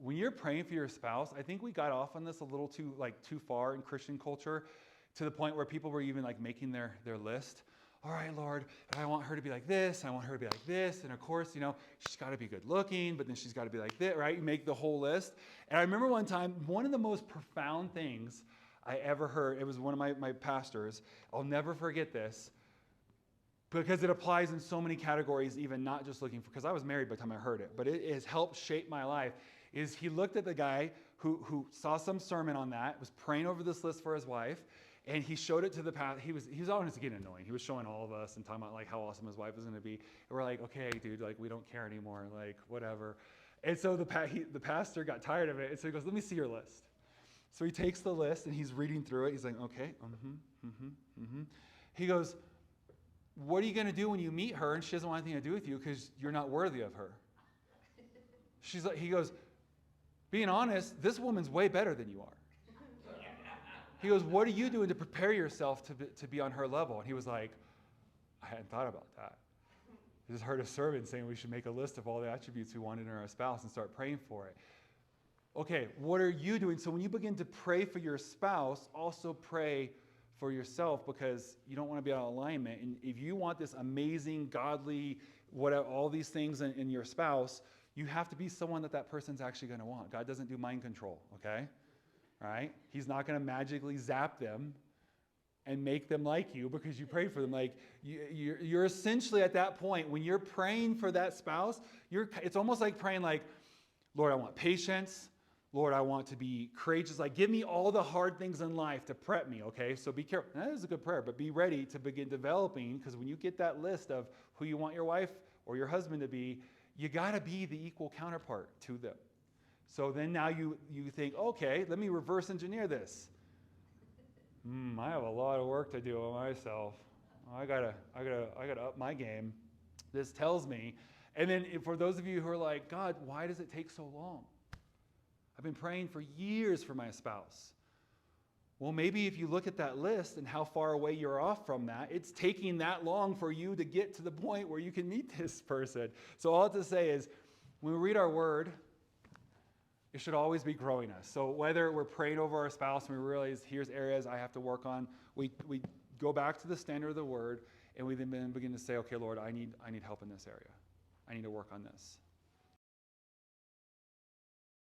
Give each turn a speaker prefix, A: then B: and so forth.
A: when you're praying for your spouse, I think we got off on this a little too far in Christian culture, to the point where people were even like making their list. All right, Lord, I want her to be like this. I want her to be like this. And of course, she's got to be good looking, but then she's got to be like this, right? You make the whole list. And I remember one time, one of the most profound things I ever heard, it was one of my pastors. I'll never forget this, because it applies in so many categories, even not just looking for, because I was married by the time I heard it, but it has helped shape my life, is he looked at the guy who saw some sermon on that, was praying over this list for his wife, and he showed it to the pastor. He was honestly getting annoying. He was showing all of us and talking about like how awesome his wife was going to be. And we're like, okay, dude, like we don't care anymore, like whatever. And so the pastor got tired of it, and so he goes, let me see your list. So he takes the list and he's reading through it. He's like, okay, He goes, what are you going to do when you meet her and she doesn't want anything to do with you because you're not worthy of her? He goes, being honest, this woman's way better than you are. He goes, what are you doing to prepare yourself to be on her level? And he was like, I hadn't thought about that. I just heard a sermon saying we should make a list of all the attributes we wanted in our spouse and start praying for it. Okay, what are you doing? So when you begin to pray for your spouse, also pray for yourself, because you don't want to be out of alignment. And if you want this amazing, godly, whatever, all these things in your spouse, you have to be someone that person's actually going to want. God doesn't do mind control, okay? Right? He's not going to magically zap them and make them like you because you prayed for them. Like you're essentially at that point, when you're praying for that spouse, it's almost like praying like, Lord, I want patience. Lord, I want to be courageous. Like, give me all the hard things in life to prep me, okay? So be careful. That is a good prayer, but be ready to begin developing, because when you get that list of who you want your wife or your husband to be, you got to be the equal counterpart to them. So then now you think, okay, let me reverse engineer this. I have a lot of work to do on myself. I gotta up my game. This tells me. And then for those of you who are like, God, why does it take so long? I've been praying for years for my spouse. Well, maybe if you look at that list and how far away you're off from that, it's taking that long for you to get to the point where you can meet this person. So all I have to say is, when we read our word, it should always be growing us. So whether we're praying over our spouse and we realize here's areas I have to work on, we go back to the standard of the word, and we then begin to say, okay, Lord, I need help in this area. I need to work on this.